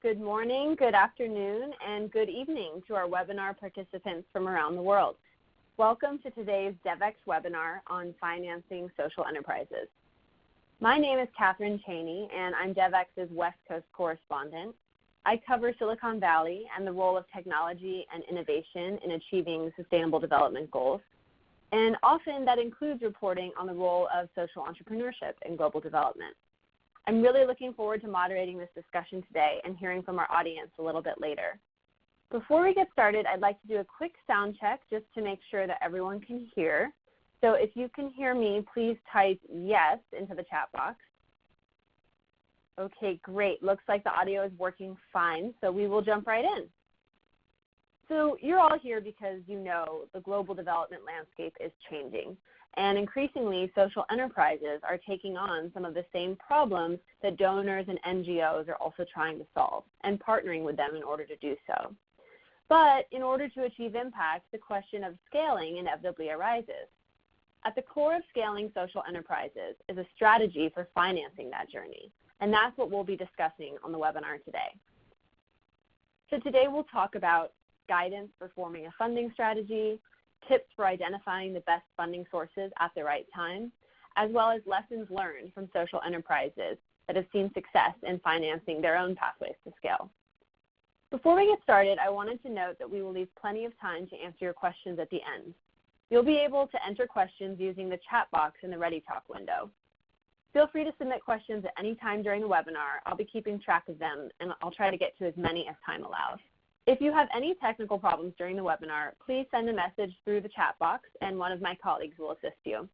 Good morning, good afternoon, and good evening to our webinar participants from around the world. Welcome to today's Devex webinar on financing social enterprises. My name is Katherine Cheney, and I'm Devex's West Coast correspondent. I cover Silicon Valley and the role of technology and innovation in achieving sustainable development goals. And often that includes reporting on the role of social entrepreneurship in global development. I'm really looking forward to moderating this discussion today and hearing from our audience a little bit later. Before we get started, I'd like to do a quick sound check just to make sure that everyone can hear. So if you can hear me, please type yes into the chat box. Okay, great. Looks like the audio is working fine, so we will jump right in. So you're all here because you know the global development landscape is changing. And increasingly, social enterprises are taking on some of the same problems that donors and NGOs are also trying to solve and partnering with them in order to do so. But in order to achieve impact, the question of scaling inevitably arises. At the core of scaling social enterprises is a strategy for financing that journey, and that's what we'll be discussing on the webinar today. So today we'll talk about guidance for forming a funding strategy, tips for identifying the best funding sources at the right time, as well as lessons learned from social enterprises that have seen success in financing their own pathways to scale. Before we get started, I wanted to note that we will leave plenty of time to answer your questions at the end. You'll be able to enter questions using the chat box in the Ready Talk window. Feel free to submit questions at any time during the webinar. I'll be keeping track of them, and I'll try to get to as many as time allows. If you have any technical problems during the webinar, please send a message through the chat box and one of my colleagues will assist you.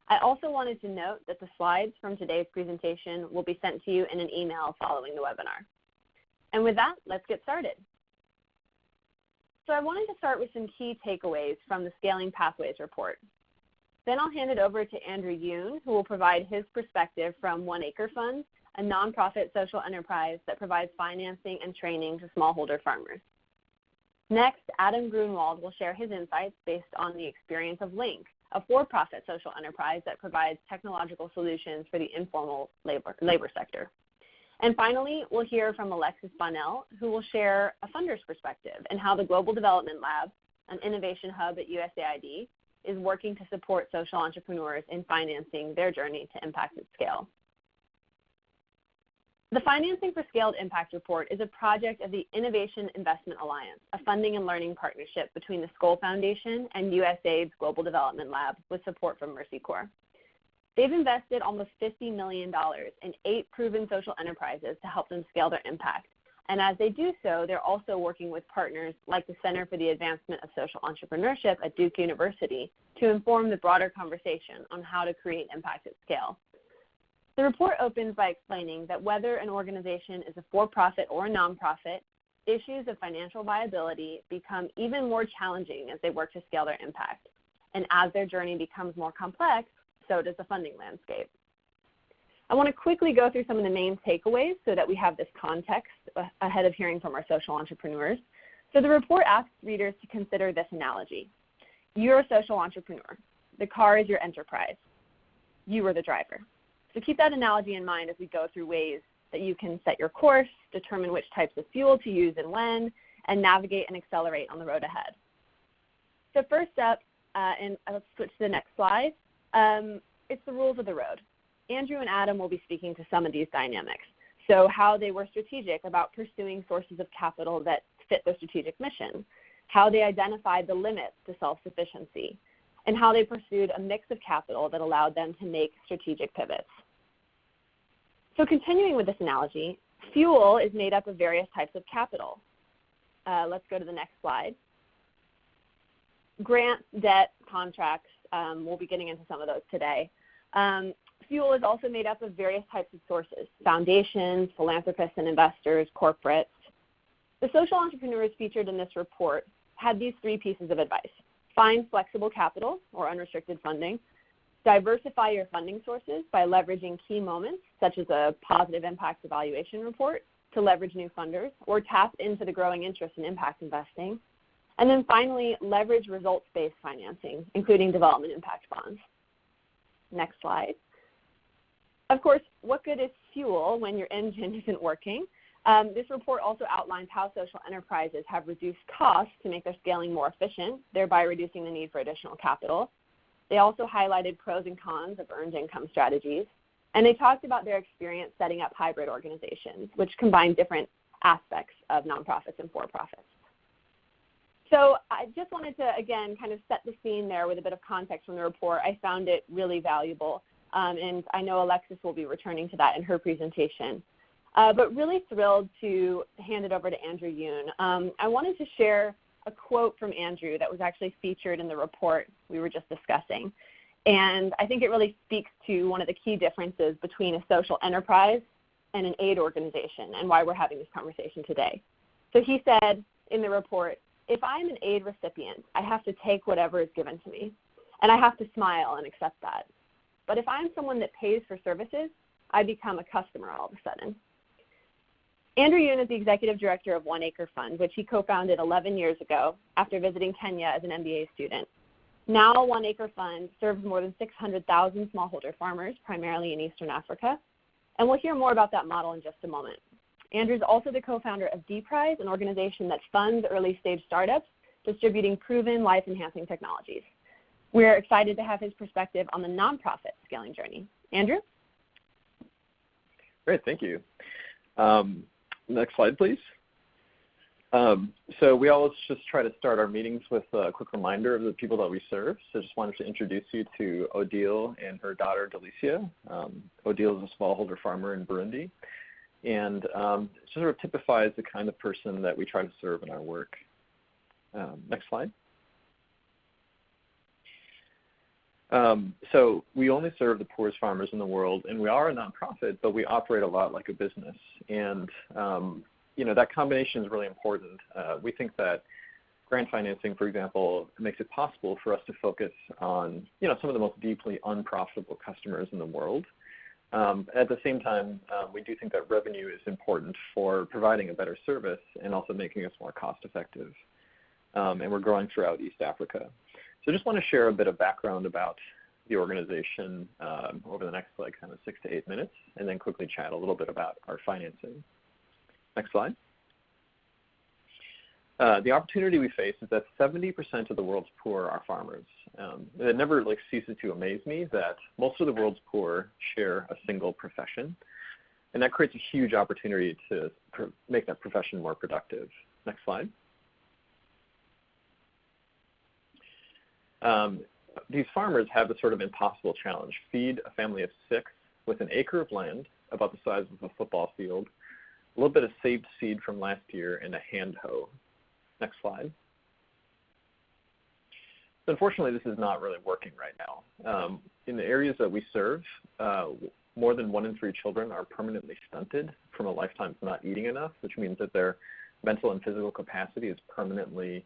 I also wanted to note that the slides from today's presentation will be sent to you in an email following the webinar. And with that, let's get started. So I wanted to start with some key takeaways from the Scaling Pathways report. Then I'll hand it over to Andrew Yoon, who will provide his perspective from One Acre Fund, a nonprofit social enterprise that provides financing and training to smallholder farmers. Next, Adam Grunwald will share his insights based on the experience of Lynk, a for-profit social enterprise that provides technological solutions for the informal labor sector. And finally, we'll hear from Alexis, who will share a funder's perspective and how the Global Development Lab, an innovation hub at USAID, is working to support social entrepreneurs in financing their journey to impact at scale. The Financing for Scaled Impact report is a project of the Innovation Investment Alliance, a funding and learning partnership between the Skoll Foundation and USAID's Global Development Lab with support from Mercy Corps. They've invested almost $50 million in 8 proven social enterprises to help them scale their impact. And as they do so, they're also working with partners like the Center for the Advancement of Social Entrepreneurship at Duke University to inform the broader conversation on how to create impact at scale. The report opens by explaining that whether an organization is a for-profit or a nonprofit, issues of financial viability become even more challenging as they work to scale their impact. And as their journey becomes more complex, so does the funding landscape. I want to quickly go through some of the main takeaways so that we have this context ahead of hearing from our social entrepreneurs. So the report asks readers to consider this analogy. You're a social entrepreneur. The car is your enterprise. You are the driver. So keep that analogy in mind as we go through ways that you can set your course, determine which types of fuel to use and when, and navigate and accelerate on the road ahead. So first up, and let's switch to the next slide, it's the rules of the road. Andrew and Adam will be speaking to some of these dynamics. So how they were strategic about pursuing sources of capital that fit their strategic mission, how they identified the limits to self-sufficiency, and how they pursued a mix of capital that allowed them to make strategic pivots. So continuing with this analogy, fuel is made up of various types of capital. Let's go to the next slide. Grants, debt, contracts, we'll be getting into some of those today. Fuel is also made up of various types of sources, foundations, philanthropists and investors, corporates. The social entrepreneurs featured in this report had these 3 pieces of advice. Find flexible capital or unrestricted funding. Diversify your funding sources by leveraging key moments, such as a positive impact evaluation report, to leverage new funders, or tap into the growing interest in impact investing. And then finally, leverage results-based financing, including development impact bonds. Next slide. Of course, what good is fuel when your engine isn't working? This report also outlines how social enterprises have reduced costs to make their scaling more efficient, thereby reducing the need for additional capital. They also highlighted pros and cons of earned income strategies, and they talked about their experience setting up hybrid organizations, which combine different aspects of nonprofits and for-profits. So I just wanted to, again, kind of set the scene there with a bit of context from the report. I found it really valuable, and I know Alexis will be returning to that in her presentation. But really thrilled to hand it over to Andrew Yoon. I wanted to share a quote from Andrew that was actually featured in the report we were just discussing. And I think it really speaks to one of the key differences between a social enterprise and an aid organization and why we're having this conversation today. So he said in the report, if I'm an aid recipient, I have to take whatever is given to me, and I have to smile and accept that. But if I'm someone that pays for services, I become a customer all of a sudden. Andrew Yoon is the executive director of One Acre Fund, which he co-founded 11 years ago after visiting Kenya as an MBA student. Now, One Acre Fund serves more than 600,000 smallholder farmers, primarily in Eastern Africa, and we'll hear more about that model in just a moment. Andrew is also the co-founder of DPRIZE, an organization that funds early-stage startups distributing proven life-enhancing technologies. We're excited to have his perspective on the nonprofit scaling journey. Andrew? Great, thank you. Next slide, please. So we always just try to start our meetings with a quick reminder of the people that we serve. So just wanted to introduce you to Odile and her daughter, Delicia. Odile is a smallholder farmer in Burundi. And it sort of typifies the kind of person that we try to serve in our work. Next slide. So we only serve the poorest farmers in the world, and we are a nonprofit, but we operate a lot like a business. And you know, that combination is really important. We think that grant financing, for example, makes it possible for us to focus on, you know, some of the most deeply unprofitable customers in the world. At the same time, we do think that revenue is important for providing a better service and also making us more cost effective. And we're growing throughout East Africa. So I just want to share a bit of background about the organization over the next kind of 6 to 8 minutes, and then quickly chat a little bit about our financing. Next slide. The opportunity we face is that 70% of the world's poor are farmers. It never ceases to amaze me that most of the world's poor share a single profession, and that creates a huge opportunity to make that profession more productive. Next slide. These farmers have a sort of impossible challenge: feed a family of 6 with an acre of land about the size of a football field, a little bit of saved seed from last year, and a hand hoe. Next slide. So unfortunately, this is not really working right now. In the areas that we serve, more than 1 in 3 children are permanently stunted from a lifetime of not eating enough, which means that their mental and physical capacity is permanently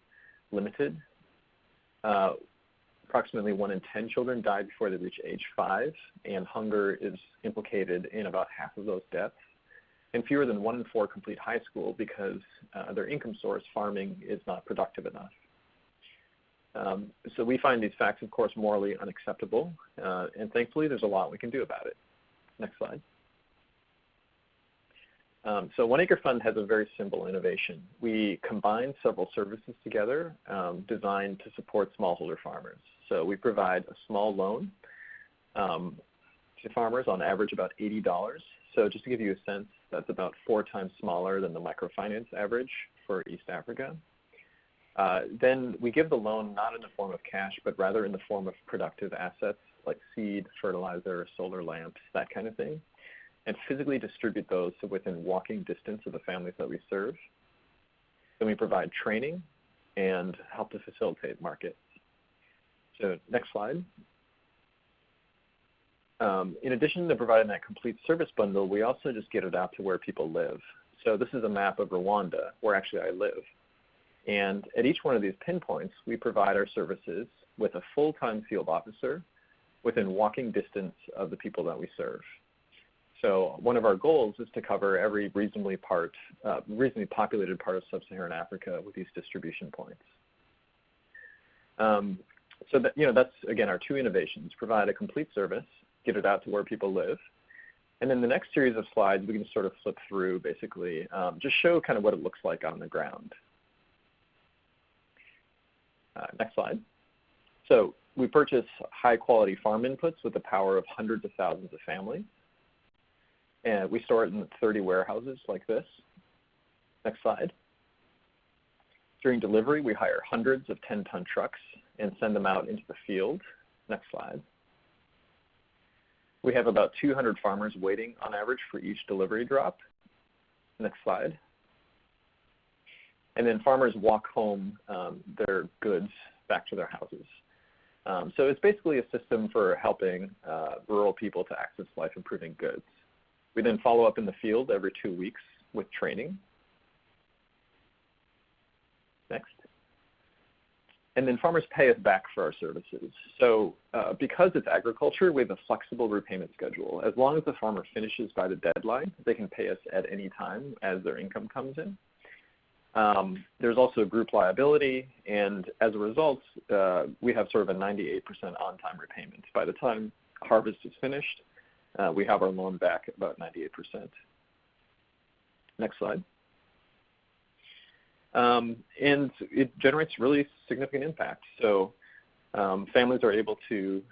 limited. Approximately 1 in 10 children die before they reach age 5, and hunger is implicated in about half of those deaths. And fewer than 1 in 4 complete high school because their income source, farming, is not productive enough. So we find these facts, of course, morally unacceptable, and thankfully there's a lot we can do about it. Next slide. So One Acre Fund has a very simple innovation. We combine several services together designed to support smallholder farmers. So we provide a small loan to farmers, on average about $80. So just to give you a sense, that's about 4 times smaller than the microfinance average for East Africa. Then we give the loan not in the form of cash, but rather in the form of productive assets like seed, fertilizer, solar lamps, that kind of thing, and physically distribute those to within walking distance of the families that we serve. Then we provide training and help to facilitate markets. So next slide. In addition to providing that complete service bundle, we also just get it out to where people live. So this is a map of Rwanda, where actually I live. And at each one of these pinpoints, we provide our services with a full-time field officer within walking distance of the people that we serve. So one of our goals is to cover every reasonably populated part of sub-Saharan Africa with these distribution points. So that's, again, our 2 innovations: provide a complete service, get it out to where people live, And then the next series of slides, we can sort of flip through basically, just show kind of what it looks like on the ground. Next slide. So we purchase high quality farm inputs with the power of hundreds of thousands of families. And we store it in 30 warehouses like this. Next slide. During delivery, we hire hundreds of 10-ton trucks and send them out into the field. Next slide. We have about 200 farmers waiting on average for each delivery drop. Next slide. And then farmers walk home their goods back to their houses. So it's basically a system for helping rural people to access life-improving goods. We then follow up in the field every 2 weeks with training. Next. And then farmers pay us back for our services. So because it's agriculture, we have a flexible repayment schedule. As long as the farmer finishes by the deadline, they can pay us at any time as their income comes in. There's also group liability, and as a result, we have sort of a 98% on-time repayment. By the time harvest is finished, we have our loan back at about 98%. Next slide. And it generates really significant impact. So families are able to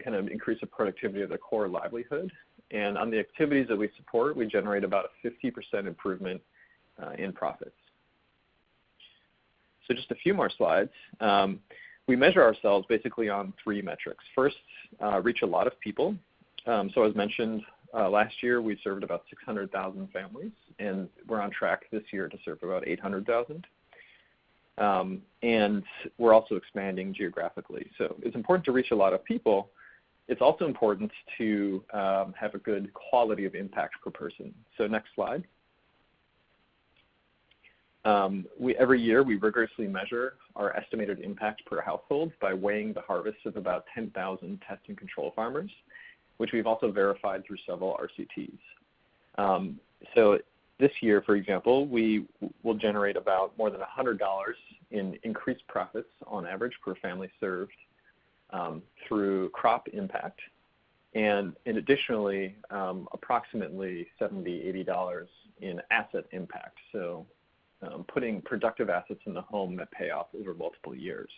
kind of increase the productivity of their core livelihood. And on the activities that we support, we generate about a 50% improvement in profits. So just a few more slides. We measure ourselves basically on 3 metrics. First, reach a lot of people. So as mentioned, last year we served about 600,000 families, and we're on track this year to serve about 800,000. And we're also expanding geographically. So it's important to reach a lot of people. It's also important to have a good quality of impact per person. So next slide. Every year we rigorously measure our estimated impact per household by weighing the harvest of about 10,000 test and control farmers, which we've also verified through several RCTs. So this year, for example, we will generate about more than $100 in increased profits on average per family served through crop impact, and additionally approximately $70, $80 in asset impact. So putting productive assets in the home that pay off over multiple years.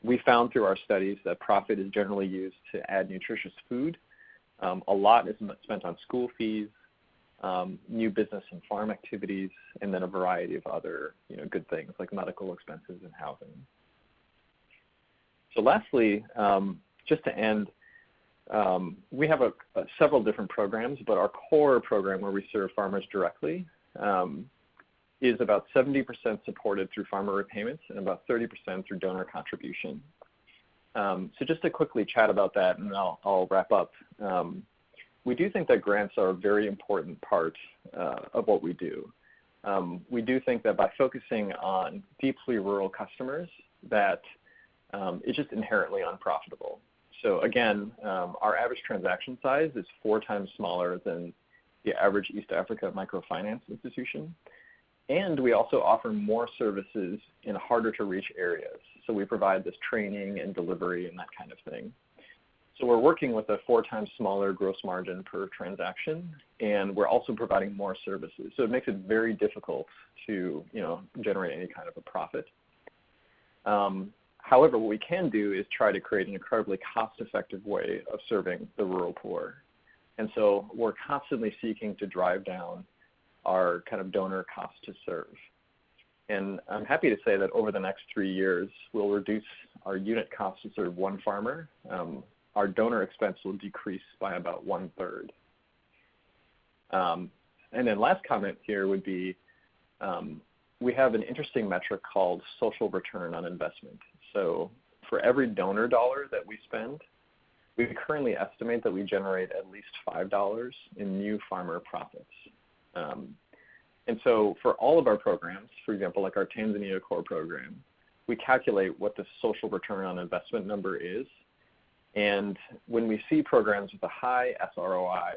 We found through our studies that profit is generally used to add nutritious food. A lot is spent on school fees, new business and farm activities, and then a variety of other good things like medical expenses and housing. So lastly, just to end, we have several different programs, but our core program where we serve farmers directly is about 70% supported through farmer repayments and about 30% through donor contribution. So just to quickly chat about that, and I'll wrap up. We do think that grants are a very important part of what we do. We do think that by focusing on deeply rural customers, that it's just inherently unprofitable. So again, our average transaction size is 4 times smaller than the average East Africa microfinance institution. And we also offer more services in harder to reach areas. So we provide this training and delivery and that kind of thing. So we're working with a 4 times smaller gross margin per transaction, and we're also providing more services. So it makes it very difficult to generate any kind of a profit. However, what we can do is try to create an incredibly cost-effective way of serving the rural poor. And so we're constantly seeking to drive down our kind of donor cost to serve. And I'm happy to say that over the next 3 years, we'll reduce our unit cost to serve one farmer. Our donor expense will decrease by about 1/3. And then last comment here would be, we have an interesting metric called social return on investment. So for every donor dollar that we spend, we currently estimate that we generate at least $5 in new farmer profits. And so for all of our programs, for example, like our Tanzania core program, we calculate what the social return on investment number is. And when we see programs with a high SROI,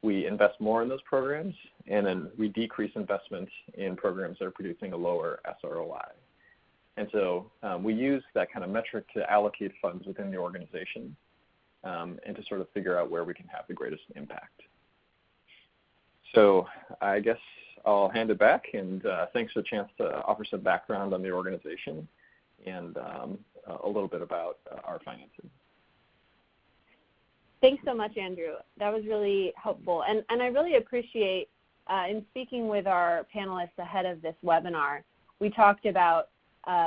we invest more in those programs, and then we decrease investments in programs that are producing a lower SROI. And so we use that kind of metric to allocate funds within the organization. and to sort of figure out where we can have the greatest impact. So I guess I'll hand it back, and thanks for the chance to offer some background on the organization and a little bit about our financing. Thanks so much, Andrew. That was really helpful. And I really appreciate, in speaking with our panelists ahead of this webinar, we talked about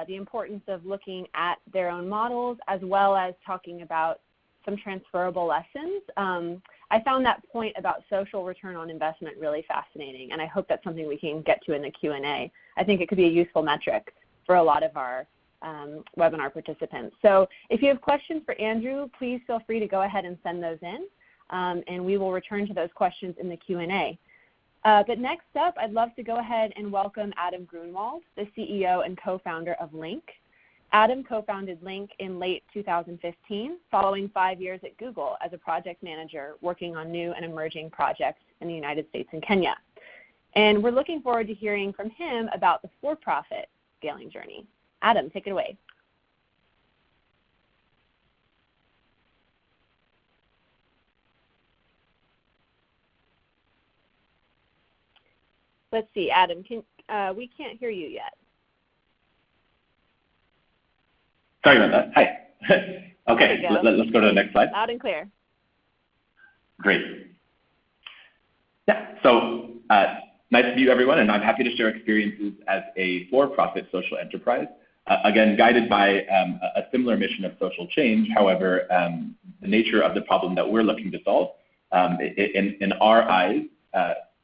the importance of looking at their own models as well as talking about some transferable lessons. I found that point about social return on investment really fascinating, and I hope that's something we can get to in the Q&A. I think it could be a useful metric for a lot of our webinar participants. So if you have questions for Andrew, please feel free to go ahead and send those in, and we will return to those questions in the Q&A. But next up, I'd love to go ahead and welcome Adam Grunwald, the CEO and co-founder of Lynk. Adam co-founded Lynk in late 2015, following 5 years at Google as a project manager working on new and emerging projects in the United States and Kenya. And we're looking forward to hearing from him about the for-profit scaling journey. Adam, take it away. Let's see, Adam, we can't hear you yet. Sorry about that. Hi. Okay, let's go to the next slide. Loud and clear. Great. Yeah, so nice to meet you, everyone, and I'm happy to share experiences as a for-profit social enterprise. Again, guided by a similar mission of social change. However, the nature of the problem that we're looking to solve, in our eyes,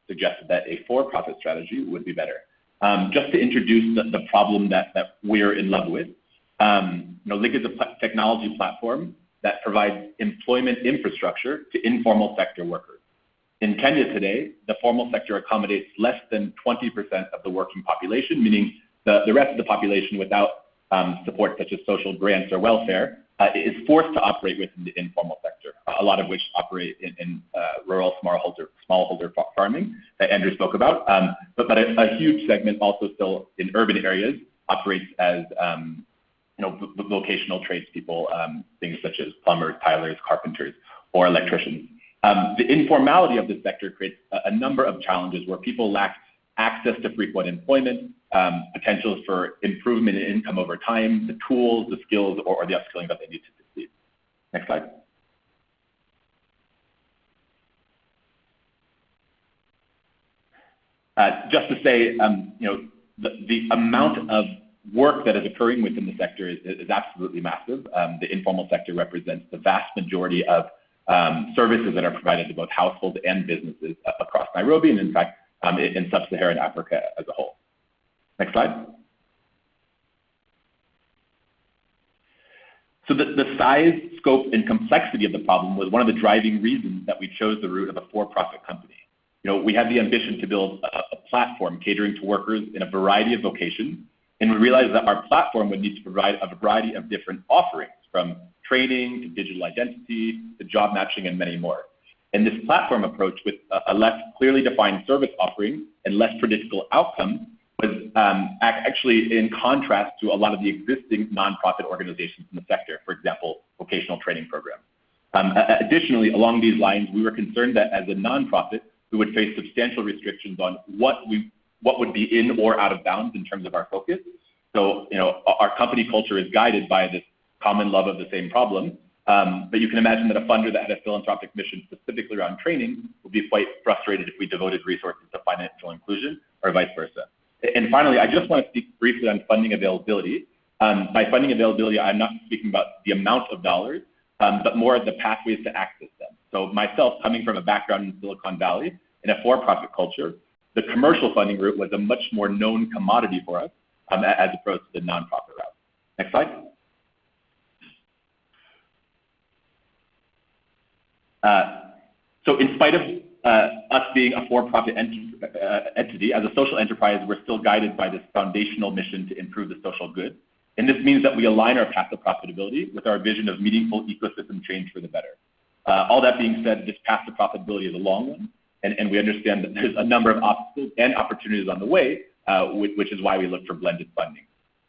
suggested that a for-profit strategy would be better. Just to introduce the problem that we're in love with, Lynk is a technology platform that provides employment infrastructure to informal sector workers. In Kenya today, the formal sector accommodates less than 20% of the working population, meaning the rest of the population without support such as social grants or welfare is forced to operate within the informal sector, a lot of which operate in rural smallholder farming that Andrew spoke about. But a huge segment also still in urban areas operates as vocational tradespeople, things such as plumbers, tilers, carpenters, or electricians. The informality of this sector creates a number of challenges where people lack access to frequent employment, potentials for improvement in income over time, the tools, the skills, or the upskilling that they need to succeed. Next slide. Just to say, the amount of work that is occurring within the sector is absolutely massive. The informal sector represents the vast majority of services that are provided to both households and businesses across Nairobi, and in fact, in sub-Saharan Africa as a whole. Next slide. So the size, scope, and complexity of the problem was one of the driving reasons that we chose the route of a for-profit company. We had the ambition to build a platform catering to workers in a variety of vocations, and we realized that our platform would need to provide a variety of different offerings, from training to digital identity to job matching and many more. And this platform approach with a less clearly defined service offering and less predictable outcome was actually in contrast to a lot of the existing nonprofit organizations in the sector, for example, vocational training programs. Additionally, along these lines, we were concerned that as a nonprofit, we would face substantial restrictions on what would be in or out of bounds in terms of our focus. So, our company culture is guided by this common love of the same problem. But you can imagine that a funder that had a philanthropic mission specifically around training would be quite frustrated if we devoted resources to financial inclusion or vice versa. And finally, I just want to speak briefly on funding availability. By funding availability, I'm not speaking about the amount of dollars, but more the pathways to access them. So myself, coming from a background in Silicon Valley in a for-profit culture, the commercial funding route was a much more known commodity for us as opposed to the nonprofit route. Next slide. So in spite of us being a for-profit entity, as a social enterprise, we're still guided by this foundational mission to improve the social good. And this means that we align our path to profitability with our vision of meaningful ecosystem change for the better. All that being said, this path to profitability is a long one, and we understand that there's a number of obstacles and opportunities on the way, which is why we look for blended funding.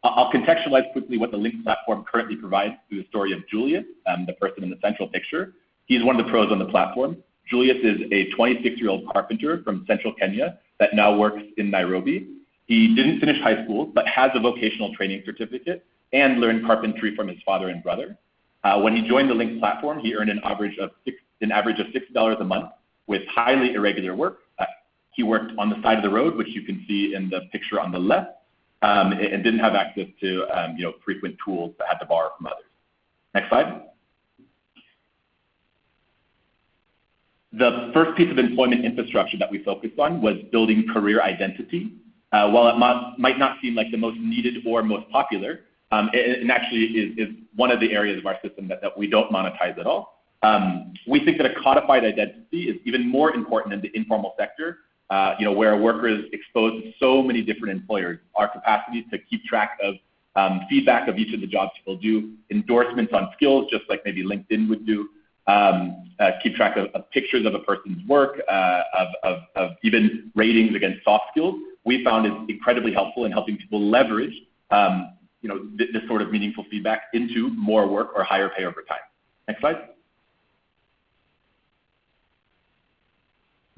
I'll contextualize quickly what the Lynk platform currently provides through the story of Julius, the person in the central picture. He's one of the pros on the platform. Julius is a 26-year-old carpenter from central Kenya that now works in Nairobi. He didn't finish high school, but has a vocational training certificate and learned carpentry from his father and brother. When he joined the Lynk platform, he earned an average of $60 a month with highly irregular work. He worked on the side of the road, which you can see in the picture on the left, and didn't have access to frequent tools that had to borrow from others. Next slide. The first piece of employment infrastructure that we focused on was building career identity. While it might not seem like the most needed or most popular, it actually is one of the areas of our system that we don't monetize at all. We think that a codified identity is even more important in the informal sector, where a worker is exposed to so many different employers. Our capacity to keep track of feedback of each of the jobs people do, endorsements on skills, just like maybe LinkedIn would do, keep track of pictures of a person's work, of even ratings against soft skills, we found is incredibly helpful in helping people leverage this sort of meaningful feedback into more work or higher pay over time. Next slide.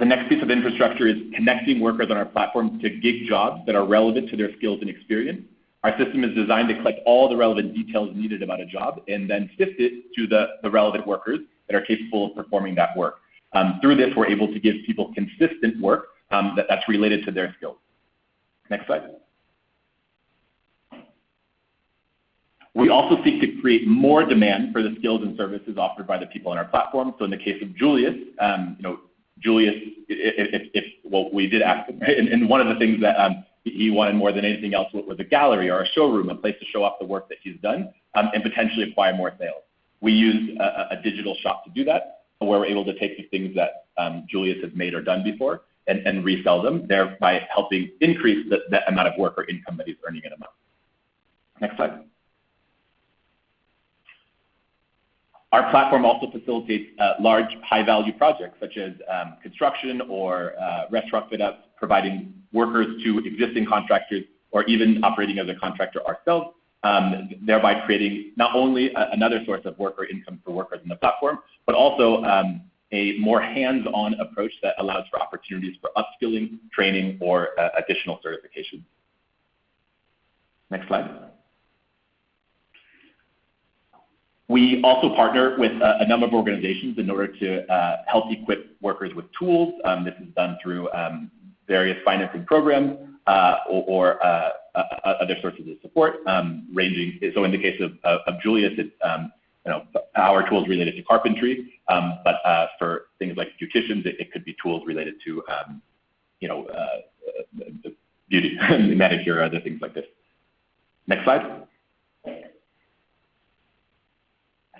The next piece of infrastructure is connecting workers on our platform to gig jobs that are relevant to their skills and experience. Our system is designed to collect all the relevant details needed about a job and then sift it to the relevant workers that are capable of performing that work. Through this, we're able to give people consistent work that's related to their skills. Next slide. We also seek to create more demand for the skills and services offered by the people on our platform. So in the case of Julius, Julius, we did ask him, right? And one of the things that he wanted more than anything else was a gallery or a showroom, a place to show off the work that he's done and potentially acquire more sales. We use a digital shop to do that, where we're able to take the things that Julius has made or done before and resell them, thereby helping increase the amount of work or income that he's earning in a month. Next slide. Our platform also facilitates large, high-value projects such as construction or restaurant fit-ups, providing workers to existing contractors or even operating as a contractor ourselves, thereby creating not only another source of work or income for workers in the platform, but also a more hands-on approach that allows for opportunities for upskilling, training, or additional certification. Next slide. We also partner with a number of organizations in order to help equip workers with tools. This is done through various financing programs or other sources of support, ranging. So in the case of Julius, it's our tools related to carpentry, but for things like beauticians, it could be tools related to beauty, manicure, or other things like this. Next slide.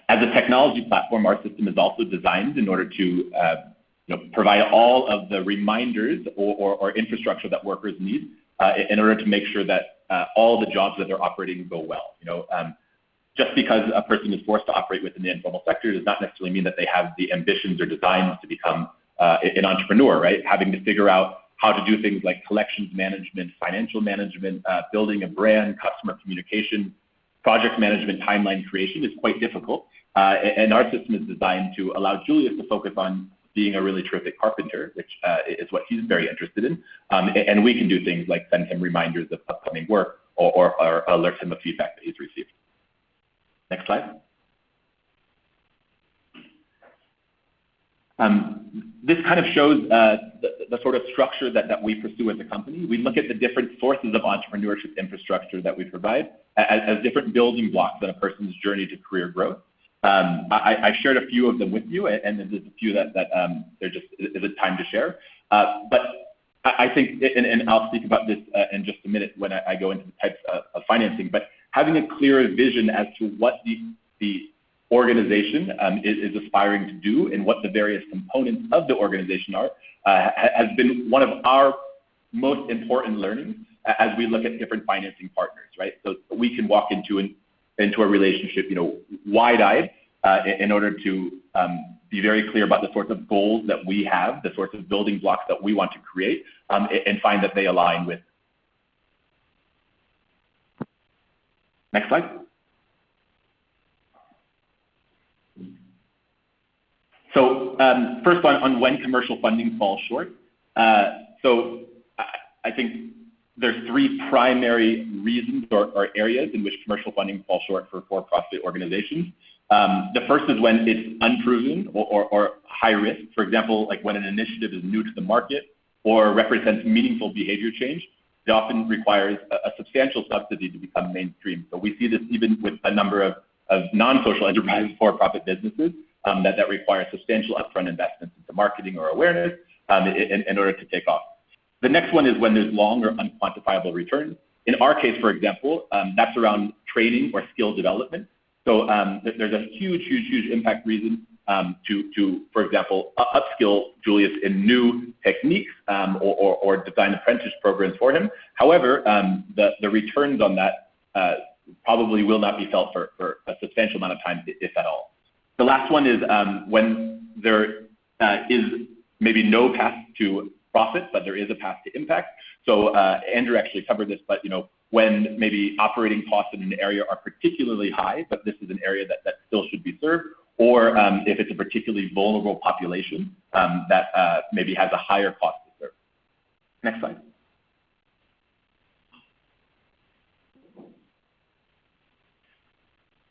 As a technology platform, our system is also designed in order to provide all of the reminders or infrastructure that workers need in order to make sure that all the jobs that they're operating go well. Just because a person is forced to operate within the informal sector does not necessarily mean that they have the ambitions or designs to become an entrepreneur, right? Having to figure out how to do things like collections management, financial management, building a brand, customer communication, project management, timeline creation is quite difficult. And our system is designed to allow Julius to focus on being a really terrific carpenter, which is what he's very interested in. And we can do things like send him reminders of upcoming work or alert him of feedback that he's received. Next slide. This kind of shows the sort of structure that we pursue as a company. We look at the different sources of entrepreneurship infrastructure that we provide as different building blocks in a person's journey to career growth. I shared a few of them with you, and there's a few that there just isn't time to share. But I think, and I'll speak about this in just a minute when I go into the types of financing, but having a clearer vision as to what the organization is aspiring to do and what the various components of the organization are has been one of our most important learnings as we look at different financing partners, right? So we can walk into a relationship, wide-eyed in order to be very clear about the sorts of goals that we have, the sorts of building blocks that we want to create, and find that they align with Next slide. So first on when commercial funding falls short. So I think there's three primary reasons or areas in which commercial funding falls short for for-profit organizations. The first is when it's unproven or high risk. For example, like when an initiative is new to the market or represents meaningful behavior change, it often requires a substantial subsidy to become mainstream. So we see this even with a number of non-social enterprise for-profit businesses that require substantial upfront investments into marketing or awareness in order to take off. The next one is when there's long or unquantifiable returns. In our case, for example, that's around training or skill development. So there's a huge impact reason to, for example, upskill Julius in new techniques or design apprentice programs for him. However, the returns on that probably will not be felt for a substantial amount of time, if at all. The last one is when there is maybe no path to profit, but there is a path to impact. So Andrew actually covered this, but when maybe operating costs in an area are particularly high, but this is an area that still should be served, or if it's a particularly vulnerable population that maybe has a higher cost to serve. Next slide.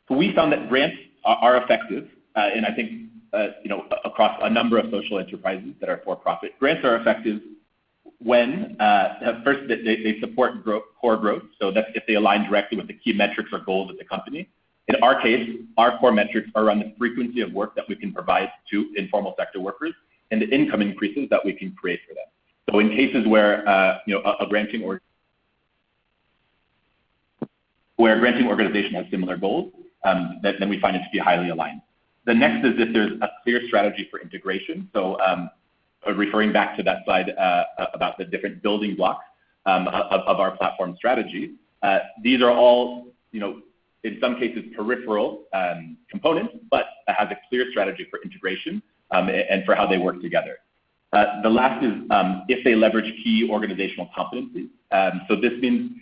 So we found that grants are effective, and I think across a number of social enterprises that are for-profit. Grants are effective when, first, they support core growth, so that's if they align directly with the key metrics or goals of the company. In our case, our core metrics are around the frequency of work that we can provide to informal sector workers and the income increases that we can create for them. So in cases where a granting organization has similar goals, then we find it to be highly aligned. The next is if there's a clear strategy for integration. So referring back to that slide about the different building blocks of our platform strategy, these are all, in some cases peripheral components, but has a clear strategy for integration and for how they work together. The last is if they leverage key organizational competencies. So this means,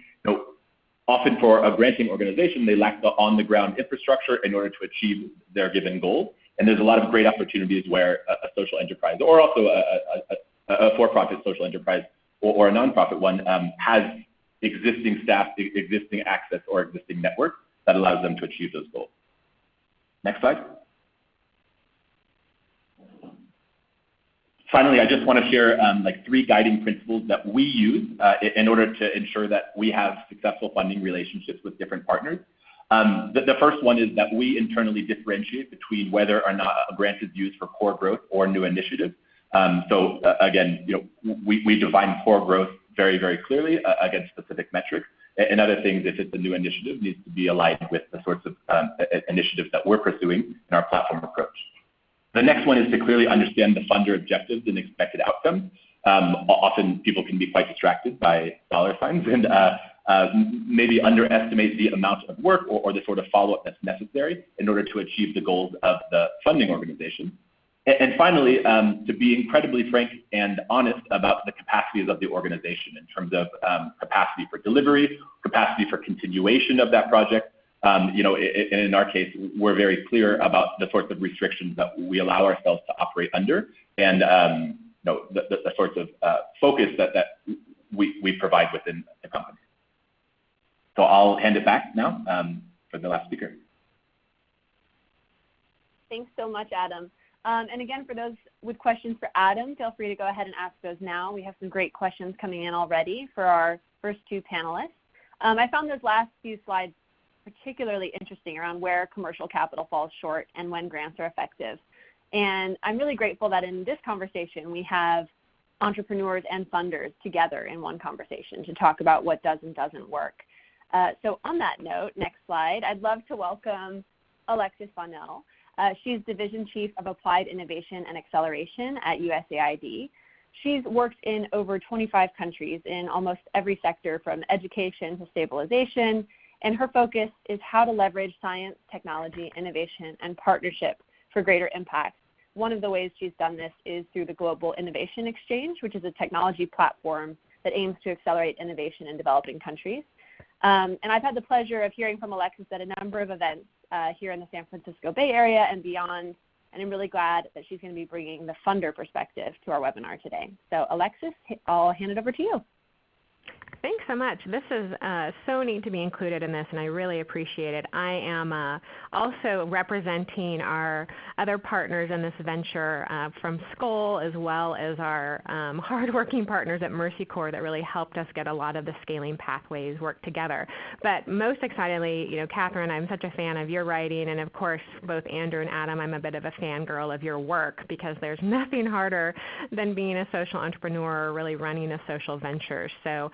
often for a granting organization, they lack the on-the-ground infrastructure in order to achieve their given goals. And there's a lot of great opportunities where a social enterprise, or also a for-profit social enterprise, or a nonprofit one, has existing staff, existing access, or existing network that allows them to achieve those goals. Next slide. Finally, I just want to share three guiding principles that we use in order to ensure that we have successful funding relationships with different partners. The first one is that we internally differentiate between whether or not a grant is used for core growth or new initiatives. So again, we define core growth very clearly against specific metrics. And other things, if it's a new initiative, needs to be aligned with the sorts of initiatives that we're pursuing in our platform approach. The next one is to clearly understand the funder objectives and expected outcomes. Often people can be quite distracted by dollar signs and maybe underestimate the amount of work or the sort of follow-up that's necessary in order to achieve the goals of the funding organization. And finally, to be incredibly frank and honest about the capacities of the organization in terms of capacity for delivery, capacity for continuation of that project. In our case, we're very clear about the sorts of restrictions that we allow ourselves to operate under, and the sorts of focus that we provide within the company. So I'll hand it back now for the last speaker. Thanks so much, Adam. And again, for those with questions for Adam, feel free to go ahead and ask those now. We have some great questions coming in already for our first two panelists. I found those last few slides particularly interesting around where commercial capital falls short and when grants are effective. And I'm really grateful that in this conversation we have entrepreneurs and funders together in one conversation to talk about what does and doesn't work. So on that note, next slide, I'd love to welcome Alexis. She's Division Chief of Applied Innovation and Acceleration at USAID. She's worked in over 25 countries in almost every sector from education to stabilization, and her focus is how to leverage science, technology, innovation, and partnership for greater impact. One of the ways she's done this is through the Global Innovation Exchange, which is a technology platform that aims to accelerate innovation in developing countries. And I've had the pleasure of hearing from Alexis at a number of events here in the San Francisco Bay Area and beyond, and I'm really glad that she's going to be bringing the funder perspective to our webinar today. So Alexis, I'll hand it over to you. Thanks so much. This is so neat to be included in this, and I really appreciate it. I am also representing our other partners in this venture from Skoll, as well as our hardworking partners at Mercy Corps that really helped us get a lot of the scaling pathways work together. But most excitedly, Katherine, I'm such a fan of your writing, and of course, both Andrew and Adam, I'm a bit of a fangirl of your work, because there's nothing harder than being a social entrepreneur or really running a social venture. So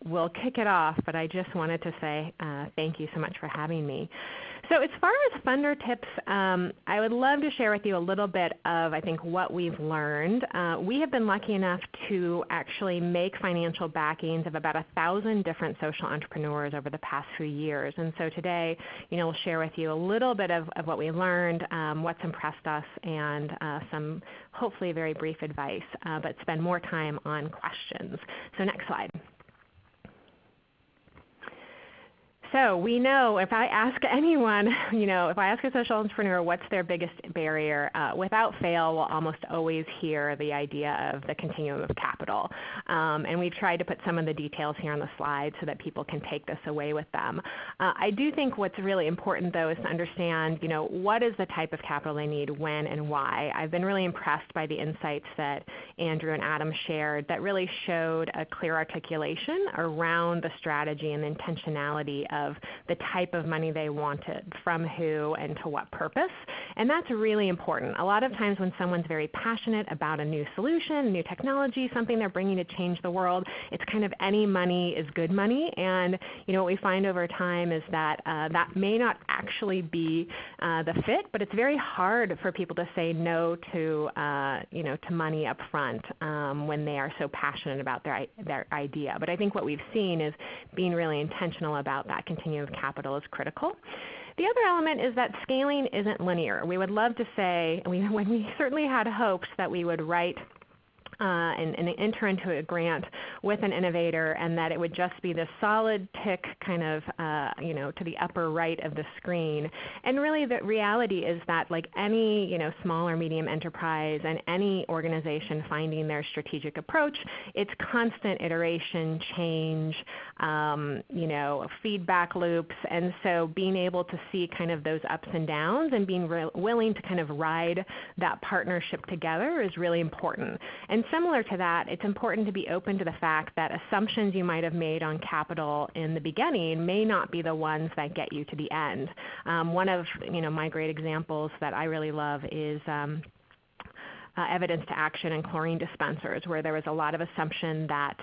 we'll kick it off, but I just wanted to say thank you so much for having me. So as far as funder tips, I would love to share with you a little bit of, I think, what we've learned. We have been lucky enough to actually make financial backings of about 1,000 different social entrepreneurs over the past few years. And so today, we'll share with you a little bit of what we learned, what's impressed us, and some hopefully very brief advice, but spend more time on questions. So next slide. So we know if I ask anyone, if I ask a social entrepreneur what's their biggest barrier, without fail we'll almost always hear the idea of the continuum of capital. And we've tried to put some of the details here on the slide so that people can take this away with them. I do think what's really important though is to understand, what is the type of capital they need, when, and why. I've been really impressed by the insights that Andrew and Adam shared that really showed a clear articulation around the strategy and the intentionality of the type of money they wanted, from who, and to what purpose. And that's really important. A lot of times when someone's very passionate about a new solution, new technology, something they're bringing to change the world, it's kind of any money is good money. And what we find over time is that that may not actually be the fit, but it's very hard for people to say no to to money up front when they are so passionate about their idea. But I think what we've seen is being really intentional about that continuum of capital is critical. The other element is that scaling isn't linear. We would love to say, when we certainly had hopes that we would write and enter into a grant with an innovator, and that it would just be this solid tick kind of to the upper right of the screen. And really the reality is that, like any small or medium enterprise and any organization finding their strategic approach, it's constant iteration, change, feedback loops. And so being able to see kind of those ups and downs and being willing to kind of ride that partnership together is really important. And similar to that, it's important to be open to the fact that assumptions you might have made on capital in the beginning may not be the ones that get you to the end. One of my great examples that I really love is evidence to action and chlorine dispensers, where there was a lot of assumption that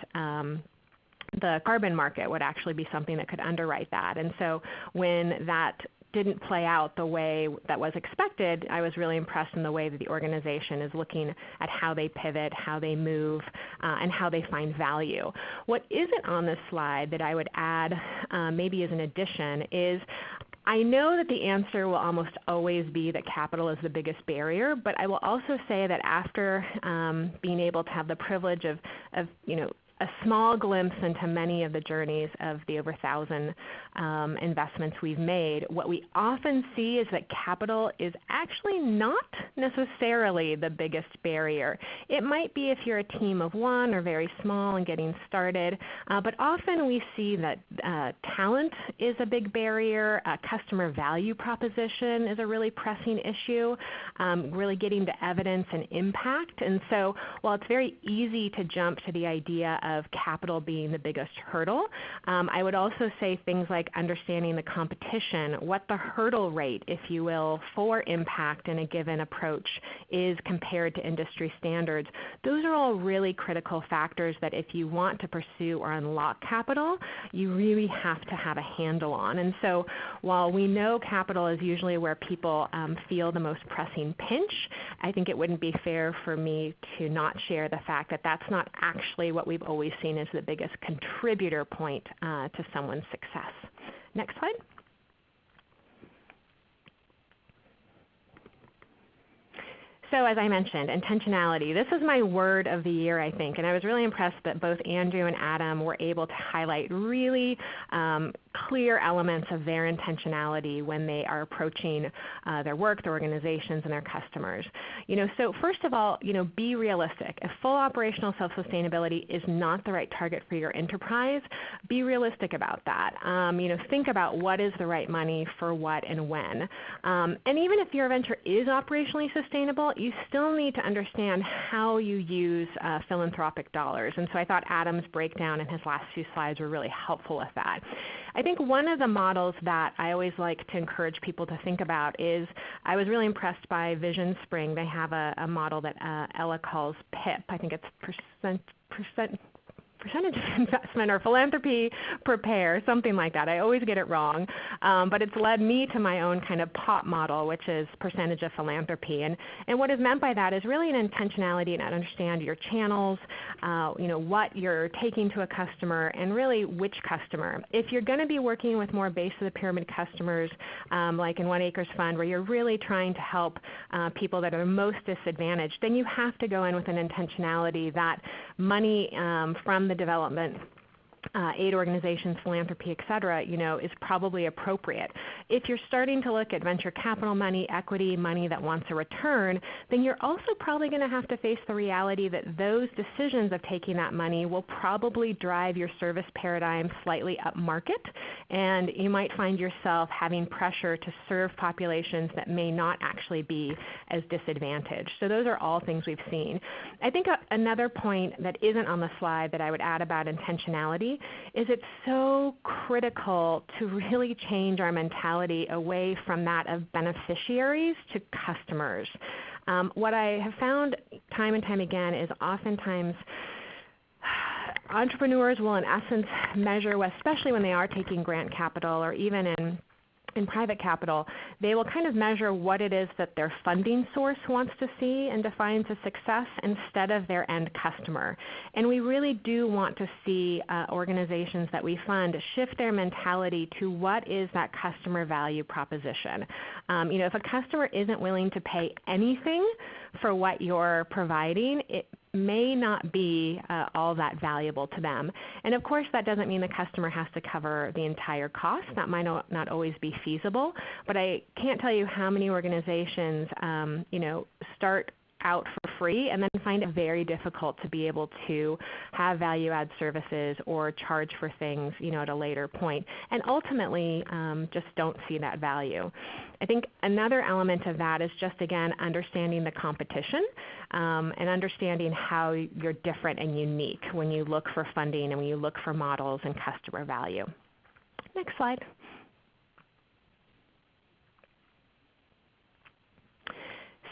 the carbon market would actually be something that could underwrite that. And so when that didn't play out the way that was expected, I was really impressed in the way that the organization is looking at how they pivot, how they move, and how they find value. What isn't on this slide that I would add maybe as an addition is, I know that the answer will almost always be that capital is the biggest barrier, but I will also say that after being able to have the privilege of a small glimpse into many of the journeys of the over 1,000 investments we've made, what we often see is that capital is actually not necessarily the biggest barrier. It might be if you're a team of one or very small and getting started, but often we see that talent is a big barrier. Customer value proposition is a really pressing issue, really getting to evidence and impact. And so while it's very easy to jump to the idea of capital being the biggest hurdle, I would also say things like understanding the competition, what the hurdle rate, if you will, for impact in a given approach is compared to industry standards. Those are all really critical factors that if you want to pursue or unlock capital, you really have to have a handle on. And so while we know capital is usually where people feel the most pressing pinch, I think it wouldn't be fair for me to not share the fact that that's not actually what we've always seen as the biggest contributor point to someone's success. Next slide. so as I mentioned, intentionality. This is my word of the year, I think, and I was really impressed that both Andrew and Adam were able to highlight really clear elements of their intentionality when they are approaching their work, their organizations, and their customers. So first of all, be realistic. If full operational self-sustainability is not the right target for your enterprise, be realistic about that. Think about what is the right money for what and when. And even if your venture is operationally sustainable, you still need to understand how you use philanthropic dollars. And so I thought Adam's breakdown in his last few slides were really helpful with that. I think one of the models that I always like to encourage people to think about is, I was really impressed by Vision Spring. They have a model that Ella calls PIP. I think it's percentage of investment or philanthropy per pair, something like that. I always get it wrong, but it's led me to my own kind of POP model, which is percentage of philanthropy. And what is meant by that is really an intentionality and understand your channels, what you're taking to a customer, and really which customer. If you're going to be working with more base of the pyramid customers, like in One Acre Fund, where you're really trying to help people that are most disadvantaged, then you have to go in with an intentionality that money from the development aid organizations, philanthropy, et cetera, is probably appropriate. If you're starting to look at venture capital money, equity money that wants a return, then you're also probably going to have to face the reality that those decisions of taking that money will probably drive your service paradigm slightly up market, and you might find yourself having pressure to serve populations that may not actually be as disadvantaged. So those are all things we've seen. I think another point that isn't on the slide that I would add about intentionality is it's so critical to really change our mentality away from that of beneficiaries to customers. What I have found time and time again is oftentimes entrepreneurs will in essence measure, especially when they are taking grant capital or even in private capital, they will kind of measure what it is that their funding source wants to see and defines a success instead of their end customer. And we really do want to see organizations that we fund shift their mentality to what is that customer value proposition. If a customer isn't willing to pay anything for what you're providing, it may not be all that valuable to them. And of course, that doesn't mean the customer has to cover the entire cost. That might not always be feasible. But I can't tell you how many organizations, start out for free and then find it very difficult to be able to have value-add services or charge for things at a later point, and ultimately just don't see that value. I think another element of that is just, again, understanding the competition and understanding how you're different and unique when you look for funding and when you look for models and customer value. Next slide.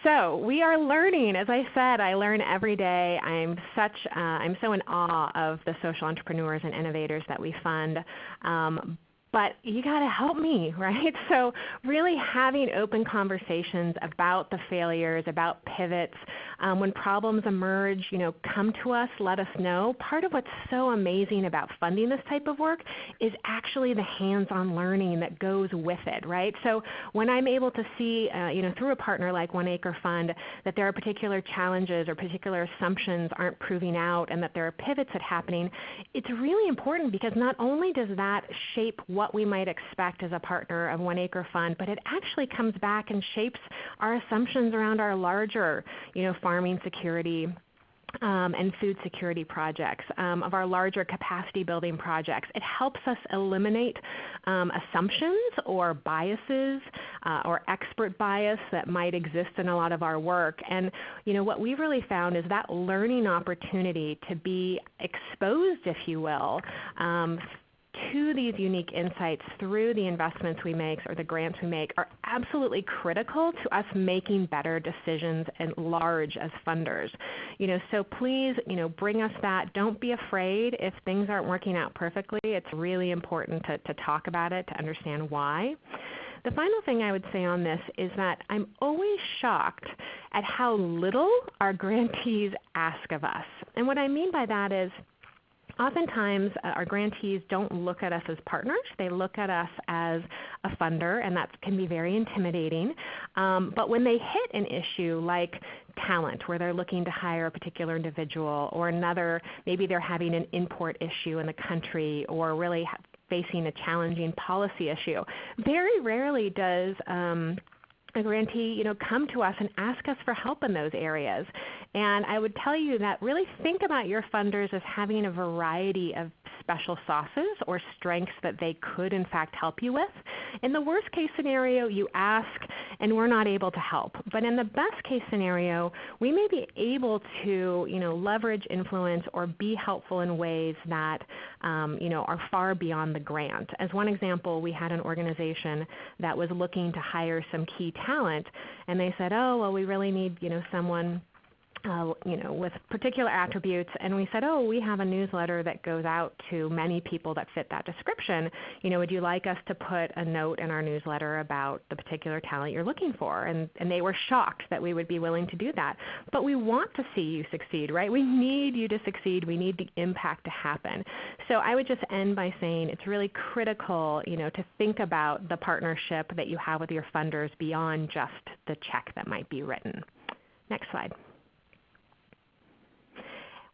So we are learning. As I said, I learn every day. I'm so in awe of the social entrepreneurs and innovators that we fund. But you got to help me, right? So really having open conversations about the failures, about pivots. When problems emerge, come to us, let us know. Part of what's so amazing about funding this type of work is actually the hands-on learning that goes with it, right? So when I'm able to see, through a partner like One Acre Fund, that there are particular challenges or particular assumptions aren't proving out and that there are pivots that are happening, it's really important because not only does that shape what we might expect as a partner of One Acre Fund, but it actually comes back and shapes our assumptions around our larger, farming security and food security projects, of our larger capacity building projects. It helps us eliminate assumptions or biases or expert bias that might exist in a lot of our work. And what we've really found is that learning opportunity to be exposed, if you will, to these unique insights through the investments we make or the grants we make are absolutely critical to us making better decisions at large as funders. So please, bring us that. Don't be afraid if things aren't working out perfectly. It's really important to talk about it, to understand why. The final thing I would say on this is that I'm always shocked at how little our grantees ask of us. And what I mean by that is, Oftentimes, our grantees don't look at us as partners. They look at us as a funder, and that can be very intimidating. But when they hit an issue like talent, where they're looking to hire a particular individual, or another, maybe they're having an import issue in the country, or really facing a challenging policy issue, very rarely does a grantee, come to us and ask us for help in those areas. And I would tell you that really think about your funders as having a variety of special sauces or strengths that they could in fact help you with. In the worst case scenario, you ask and we're not able to help. But in the best case scenario, we may be able to leverage influence or be helpful in ways that are far beyond the grant. As one example, we had an organization that was looking to hire some key talent, and they said, oh, well, we really need someone with particular attributes, and we said, oh, we have a newsletter that goes out to many people that fit that description. Would you like us to put a note in our newsletter about the particular talent you're looking for? And they were shocked that we would be willing to do that. But we want to see you succeed, right? We need you to succeed. We need the impact to happen. So I would just end by saying it's really critical, to think about the partnership that you have with your funders beyond just the check that might be written. Next slide.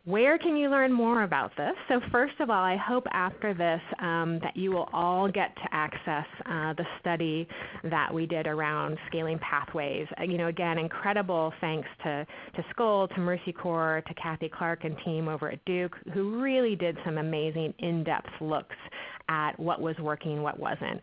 Where can you learn more about this? So first of all, I hope after this that you will all get to access the study that we did around scaling pathways. Again, incredible thanks to Skoll, to Mercy Corps, to Kathy Clark and team over at Duke, who really did some amazing in-depth looks at what was working, what wasn't.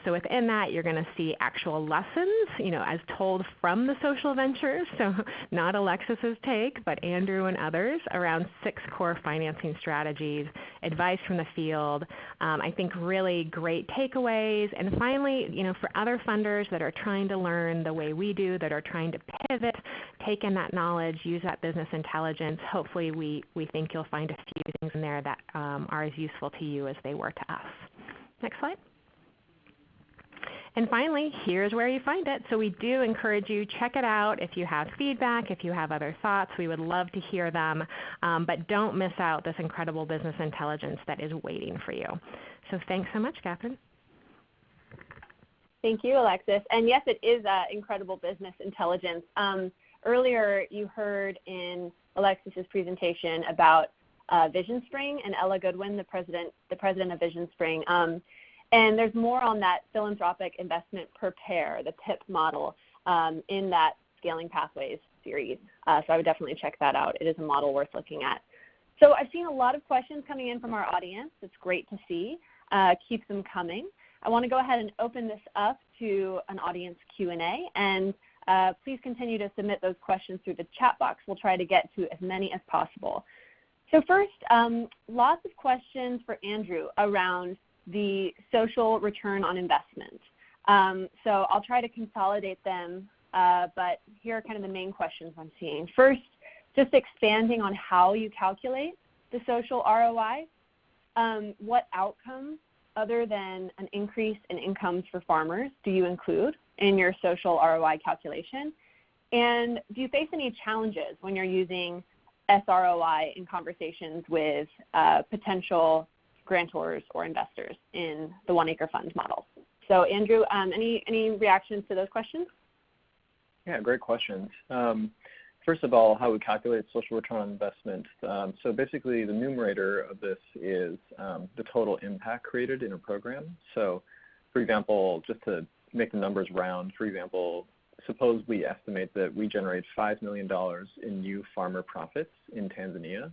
So within that, you're going to see actual lessons, as told from the social ventures, so not Alexis's take, but Andrew and others, around 6 core financing strategies, advice from the field, I think really great takeaways. And finally, for other funders that are trying to learn the way we do, that are trying to pivot, take in that knowledge, use that business intelligence, hopefully we think you'll find a few things in there that are as useful to you as they were to us. Next slide. And finally, here's where you find it. So we do encourage you, check it out. If you have feedback, if you have other thoughts, we would love to hear them. But don't miss out this incredible business intelligence that is waiting for you. So thanks so much, Katherine. Thank you, Alexis. And yes, it is incredible business intelligence. Earlier, you heard in Alexis's presentation about Vision Spring and Ella Goodwin, the president of Vision Spring. And there's more on that philanthropic investment per pair, the PIP model, in that Scaling Pathways series. So I would definitely check that out. It is a model worth looking at. So I've seen a lot of questions coming in from our audience. It's great to see. Keep them coming. I want to go ahead and open this up to an audience Q&A, and please continue to submit those questions through the chat box. We'll try to get to as many as possible. So first, lots of questions for Andrew around the social return on investment. So I'll try to consolidate them, but here are kind of the main questions I'm seeing. First, just expanding on how you calculate the social ROI. What outcomes other than an increase in incomes for farmers do you include in your social ROI calculation? And do you face any challenges when you're using SROI in conversations with potential grantors or investors in the One Acre Fund model? So Andrew, any reactions to those questions? Yeah, great questions. First of all, how we calculate social return on investment. So basically the numerator of this is the total impact created in a program. So for example, just to make the numbers round, for example, suppose we estimate that we generate $5 million in new farmer profits in Tanzania.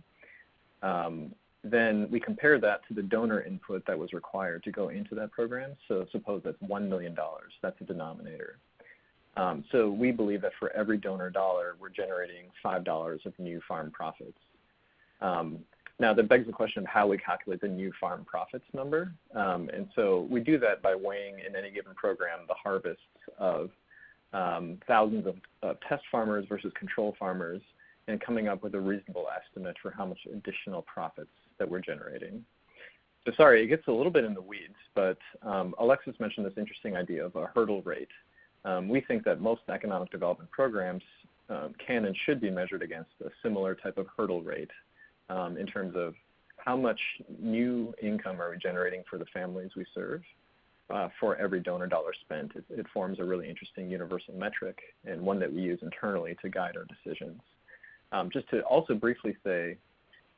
Then we compare that to the donor input that was required to go into that program. So suppose that's $1 million. That's the denominator. So we believe that for every donor dollar, we're generating $5 of new farm profits. Now that begs the question of how we calculate the new farm profits number. And so we do that by weighing in any given program the harvests of thousands of test farmers versus control farmers, and coming up with a reasonable estimate for how much additional profits that we're generating. So sorry, it gets a little bit in the weeds, but Alexis mentioned this interesting idea of a hurdle rate. We think that most economic development programs can and should be measured against a similar type of hurdle rate in terms of how much new income are we generating for the families we serve for every donor dollar spent. It forms a really interesting universal metric and one that we use internally to guide our decisions. Just to also briefly say,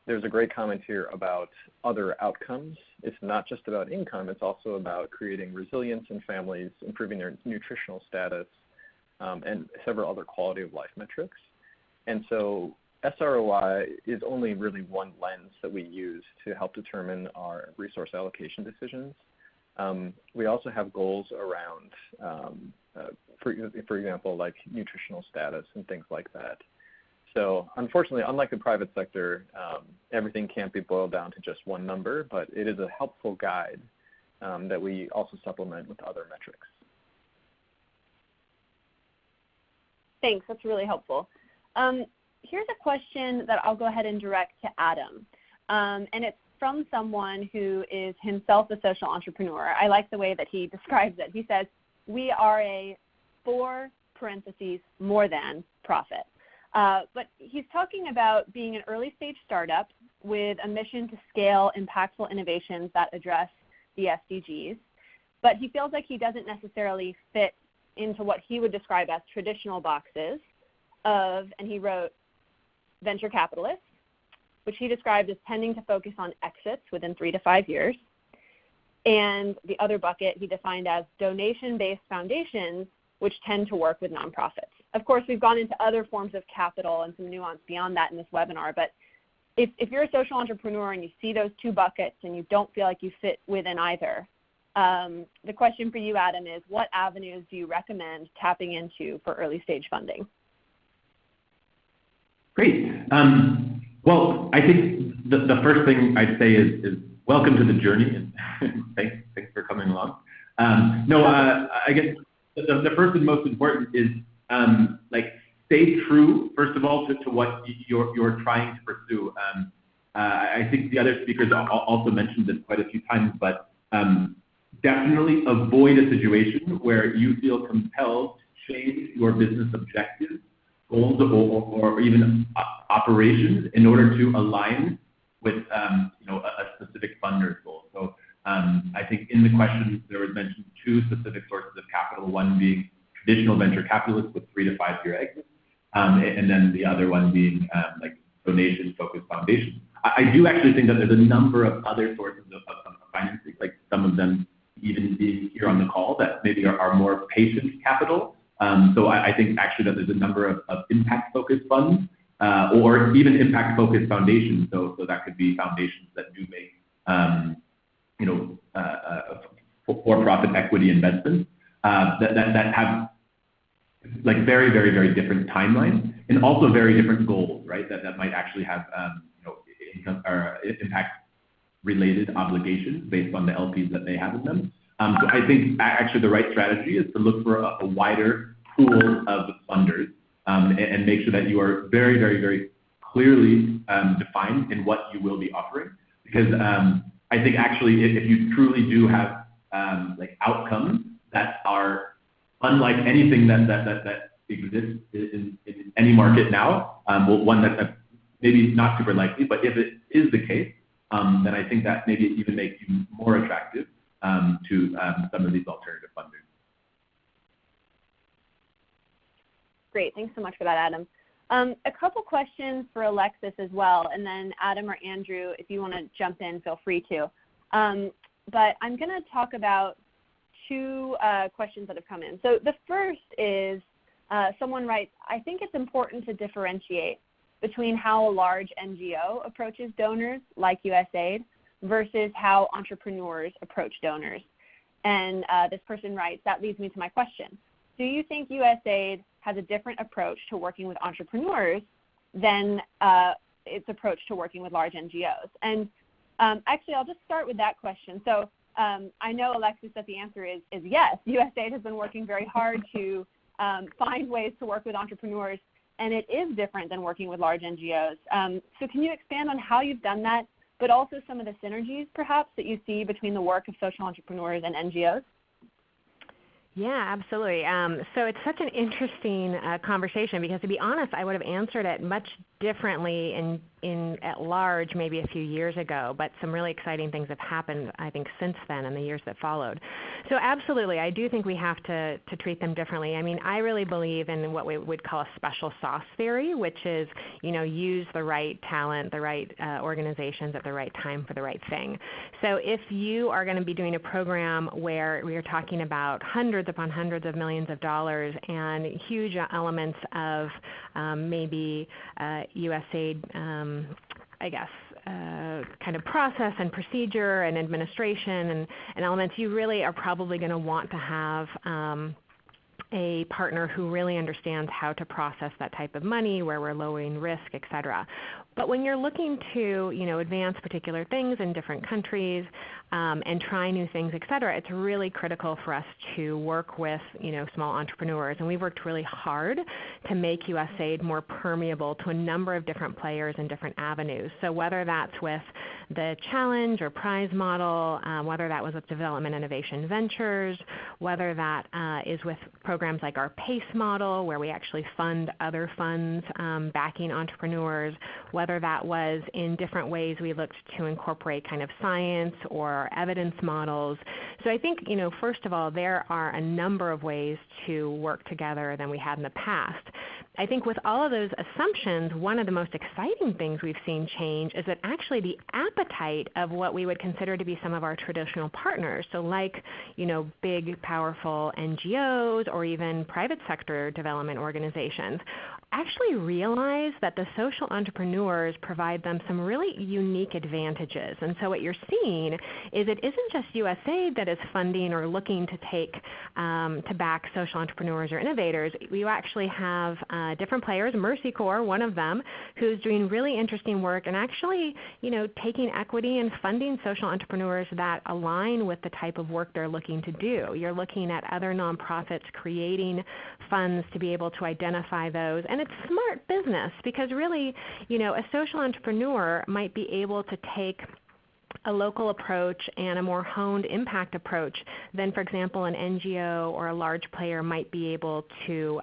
there's a great comment here about other outcomes. It's not just about income, it's also about creating resilience in families, improving their nutritional status, and several other quality of life metrics. And so SROI is only really one lens that we use to help determine our resource allocation decisions. We also have goals around, for example, like nutritional status and things like that. So unfortunately, unlike the private sector, everything can't be boiled down to just one number, but it is a helpful guide that we also supplement with other metrics. Thanks, that's really helpful. Here's a question that I'll go ahead and direct to Adam. And it's from someone who is himself a social entrepreneur. I like the way that he describes it. He says, we are a more than profit. But he's talking about being an early stage startup with a mission to scale impactful innovations that address the SDGs. But he feels like he doesn't necessarily fit into what he would describe as traditional boxes of, and he wrote, venture capitalists, which he described as tending to focus on exits within 3 to 5 years. And the other bucket he defined as donation-based foundations, which tend to work with nonprofits. Of course, we've gone into other forms of capital and some nuance beyond that in this webinar, but if you're a social entrepreneur and you see those two buckets and you don't feel like you fit within either, the question for you, Adam, is what avenues do you recommend tapping into for early stage funding? Great. Well, I think the first thing I'd say is welcome to the journey, and thanks for coming along. I guess the first and most important is stay true, first of all, to what you're trying to pursue. I think the other speakers also mentioned this quite a few times, but definitely avoid a situation where you feel compelled to change your business objectives, goals, or even operations in order to align with a specific funder's goal. So I think in the question there was mentioned two specific sources of capital, one being traditional venture capitalists with 3 to 5 year exits, and then the other one being donation-focused foundations. I do actually think that there's a number of other sources of financing, like some of them even being here on the call, that maybe are more patient capital. So I think actually that there's a number of impact-focused funds or even impact-focused foundations. So that could be foundations that do make for-profit equity investments that have very, very, very different timelines and also very different goals, right? That might actually have income or impact-related obligations based on the LPs that they have in them. So I think actually the right strategy is to look for a wider pool of funders and make sure that you are very, very, very clearly defined in what you will be offering. Because I think actually if you truly do have outcomes that are unlike anything that exists in any market now, one that's maybe not super likely, but if it is the case, then I think that maybe it even makes you more attractive to some of these alternative funders. Great, thanks so much for that, Adam. A couple questions for Alexis as well, and then Adam or Andrew, if you want to jump in, feel free to. But I'm going to talk about two questions that have come in. So the first is someone writes, I think it's important to differentiate between how a large NGO approaches donors like USAID versus how entrepreneurs approach donors. And this person writes, that leads me to my question. Do you think USAID has a different approach to working with entrepreneurs than its approach to working with large NGOs? And actually, I'll just start with that question. So I know, Alexis, that the answer is yes. USAID has been working very hard to find ways to work with entrepreneurs, and it is different than working with large NGOs. So can you expand on how you've done that, but also some of the synergies, perhaps, that you see between the work of social entrepreneurs and NGOs? Yeah, absolutely. So it's such an interesting conversation because, to be honest, I would have answered it much differently at large maybe a few years ago, but some really exciting things have happened, I think, since then and the years that followed. So absolutely, I do think we have to treat them differently. I mean, I really believe in what we would call a special sauce theory, which is, use the right talent, the right organizations at the right time for the right thing. So if you are going to be doing a program where we are talking about hundreds upon hundreds of millions of dollars and huge elements of maybe USAID, kind of process and procedure and administration and elements, you really are probably going to want to have a partner who really understands how to process that type of money, where we're lowering risk, et cetera. But when you're looking to advance particular things in different countries and try new things, et cetera, it's really critical for us to work with small entrepreneurs. And we've worked really hard to make USAID more permeable to a number of different players and different avenues. So whether that's with the challenge or prize model, whether that was with Development Innovation Ventures, whether that is with programs like our PACE model, where we actually fund other funds backing entrepreneurs, whether that was in different ways we looked to incorporate kind of science or evidence models. So I think, first of all, there are a number of ways to work together than we had in the past. I think with all of those assumptions, one of the most exciting things we've seen change is that actually the appetite of what we would consider to be some of our traditional partners, so like big, powerful NGOs or even private sector development organizations, actually realize that the social entrepreneurs provide them some really unique advantages. And so what you're seeing is it isn't just USAID that is funding or looking to take to back social entrepreneurs or innovators. We actually have different players, Mercy Corps, one of them, who's doing really interesting work and actually taking equity and funding social entrepreneurs that align with the type of work they're looking to do. You're looking at other nonprofits creating funds to be able to identify those. And it's smart business because really, a social entrepreneur might be able to take a local approach and a more honed impact approach than, for example, an NGO or a large player might be able to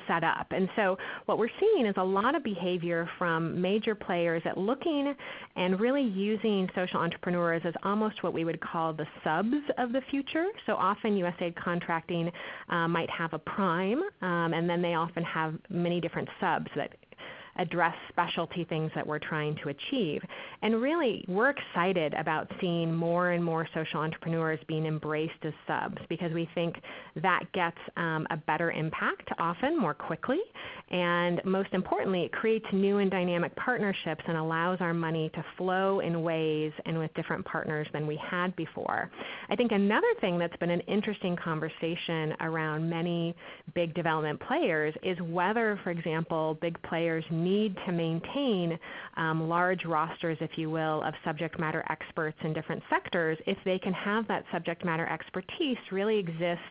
set up. And so what we're seeing is a lot of behavior from major players at looking and really using social entrepreneurs as almost what we would call the subs of the future. So often USAID contracting might have a prime, and then they often have many different subs that address specialty things that we're trying to achieve. And really, we're excited about seeing more and more social entrepreneurs being embraced as subs because we think that gets a better impact often more quickly. And most importantly, it creates new and dynamic partnerships and allows our money to flow in ways and with different partners than we had before. I think another thing that's been an interesting conversation around many big development players is whether, for example, big players need to maintain large rosters, if you will, of subject matter experts in different sectors if they can have that subject matter expertise really exist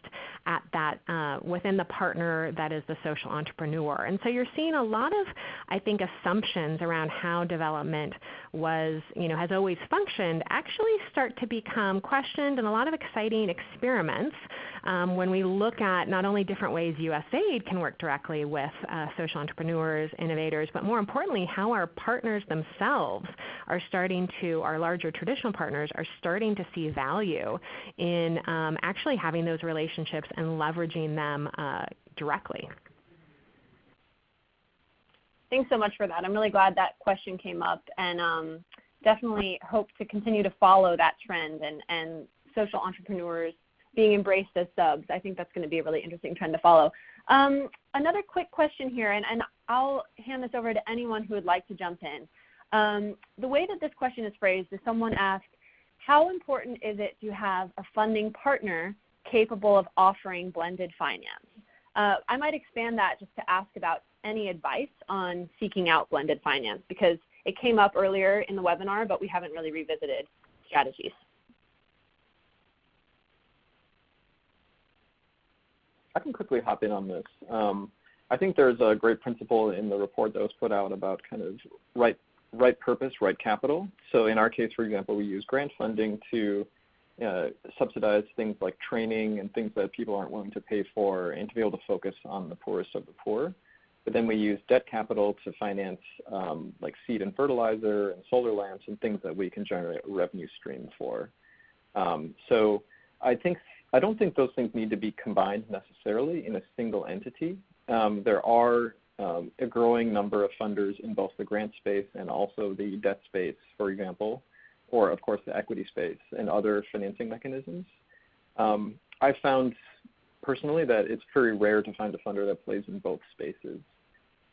at that within the partner that is the social entrepreneur. And so you're seeing a lot of, I think, assumptions around how development has always functioned actually start to become questioned, and a lot of exciting experiments when we look at not only different ways USAID can work directly with social entrepreneurs, innovators, but more importantly, how our partners themselves are starting to, our larger traditional partners are starting to see value in actually having those relationships and leveraging them directly. Thanks so much for that. I'm really glad that question came up, and definitely hope to continue to follow that trend and social entrepreneurs being embraced as subs. I think that's going to be a really interesting trend to follow. Another quick question here, and I'll hand this over to anyone who would like to jump in. The way that this question is phrased is someone asked, how important is it to have a funding partner capable of offering blended finance? I might expand that just to ask about any advice on seeking out blended finance, because it came up earlier in the webinar, but we haven't really revisited strategies. I can quickly hop in on this. I think there's a great principle in the report that was put out about kind of right purpose, right capital. So in our case, for example, we use grant funding to subsidize things like training and things that people aren't willing to pay for, and to be able to focus on the poorest of the poor. But then we use debt capital to finance like seed and fertilizer and solar lamps and things that we can generate a revenue stream for. So I don't think those things need to be combined necessarily in a single entity. There are a growing number of funders in both the grant space and also the debt space, for example, or of course the equity space and other financing mechanisms. I've found personally that it's very rare to find a funder that plays in both spaces.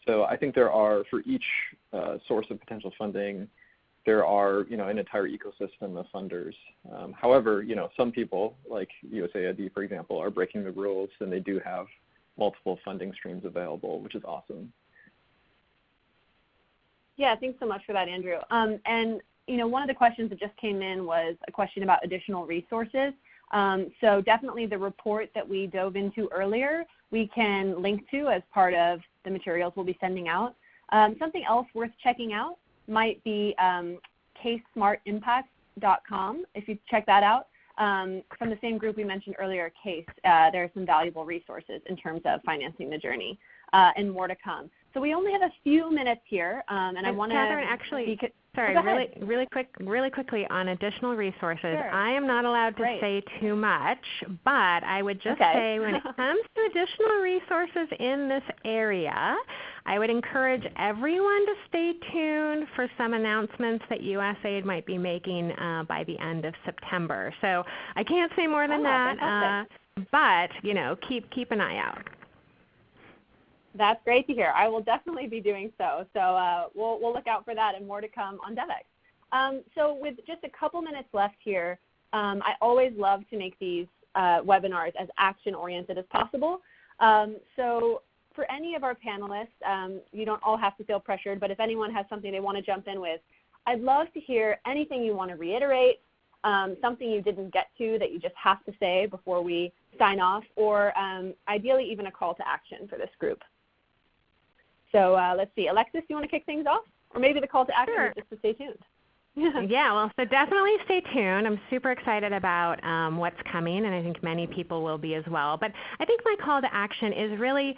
So I think there are, for each source of potential funding, there are, an entire ecosystem of funders. However, some people, like USAID, for example, are breaking the rules, and they do have multiple funding streams available, which is awesome. Yeah, thanks so much for that, Andrew. And one of the questions that just came in was a question about additional resources. So definitely the report that we dove into earlier, we can link to as part of the materials we'll be sending out. Something else worth checking out might be CaseSmartImpact.com. If you check that out, from the same group we mentioned earlier, Case, there are some valuable resources in terms of financing the journey, and more to come. So we only have a few minutes here, and I want to. Katherine, actually, sorry, really quickly on additional resources. Sure. I am not allowed to say too much, but I would just say when it comes to additional resources in this area, I would encourage everyone to stay tuned for some announcements that USAID might be making by the end of September. So I can't say more than that, but keep an eye out. That's great to hear. I will definitely be doing so. So we'll look out for that and more to come on Devex. So with just a couple minutes left here, I always love to make these webinars as action-oriented as possible. So for any of our panelists, you don't all have to feel pressured, but if anyone has something they want to jump in with, I'd love to hear anything you want to reiterate, something you didn't get to that you just have to say before we sign off, or ideally even a call to action for this group. So let's see. Alexis, you want to kick things off? Or maybe the call to action is just to stay tuned. Yeah, well, so definitely stay tuned. I'm super excited about what's coming, and I think many people will be as well. But I think my call to action is really,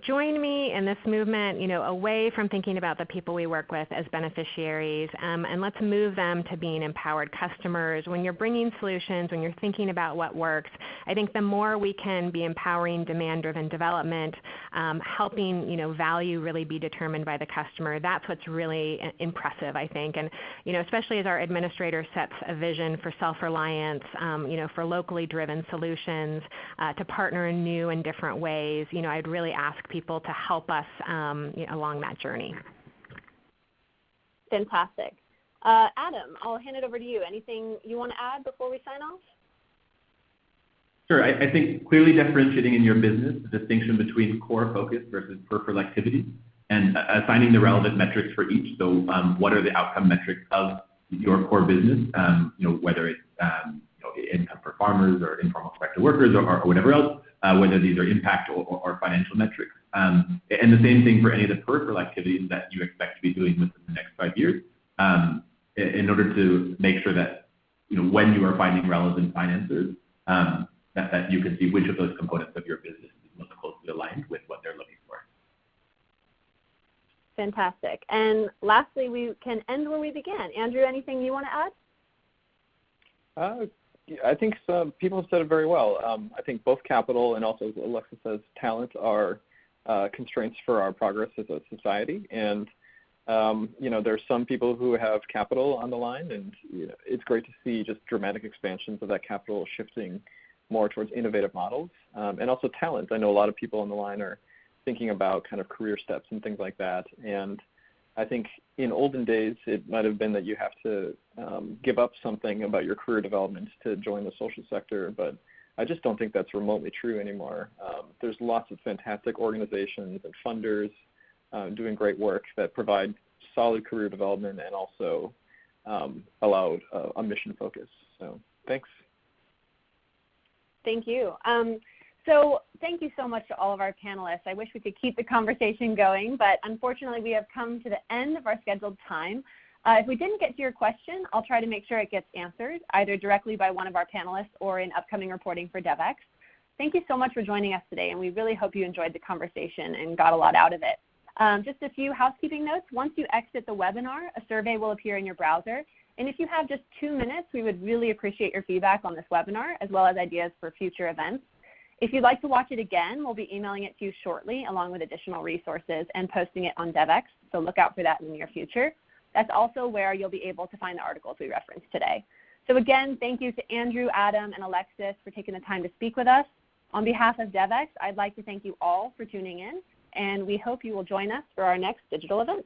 join me in this movement, away from thinking about the people we work with as beneficiaries, and let's move them to being empowered customers. When you're bringing solutions, when you're thinking about what works, I think the more we can be empowering demand-driven development, helping, value really be determined by the customer, that's what's really impressive, I think. And, especially as our administrator sets a vision for self-reliance, for locally driven solutions, to partner in new and different ways, I'd really ask people to help us along that journey. Fantastic. Adam, I'll hand it over to you. Anything you want to add before we sign off? Sure. I think clearly differentiating in your business the distinction between core focus versus peripheral activity, and assigning the relevant metrics for each. So what are the outcome metrics of your core business, whether it's income for farmers or informal sector workers or whatever else, whether these are impact or financial metrics. And the same thing for any of the peripheral activities that you expect to be doing within the next 5 years, in order to make sure that when you are finding relevant financiers, that you can see which of those components of your business is most closely aligned with what they're looking for. Fantastic. And lastly, we can end where we began. Andrew, anything you want to add? I think some people have said it very well. I think both capital and also, as Alexis says, talent are constraints for our progress as a society. And, there's some people who have capital on the line, and it's great to see just dramatic expansions of that capital shifting more towards innovative models. And also talent. I know a lot of people on the line are thinking about kind of career steps and things like that. And I think in olden days, it might have been that you have to give up something about your career development to join the social sector, but I just don't think that's remotely true anymore. There's lots of fantastic organizations and funders doing great work that provide solid career development and also allow a mission focus. So thanks. Thank you. So thank you so much to all of our panelists. I wish we could keep the conversation going, but unfortunately we have come to the end of our scheduled time. If we didn't get to your question, I'll try to make sure it gets answered, either directly by one of our panelists or in upcoming reporting for Devex. Thank you so much for joining us today, and we really hope you enjoyed the conversation and got a lot out of it. Just a few housekeeping notes. Once you exit the webinar, a survey will appear in your browser. And if you have just 2 minutes, we would really appreciate your feedback on this webinar, as well as ideas for future events. If you'd like to watch it again, we'll be emailing it to you shortly, along with additional resources and posting it on Devex, so look out for that in the near future. That's also where you'll be able to find the articles we referenced today. So again, thank you to Andrew, Adam, and Alexis for taking the time to speak with us. On behalf of Devex, I'd like to thank you all for tuning in, and we hope you will join us for our next digital event.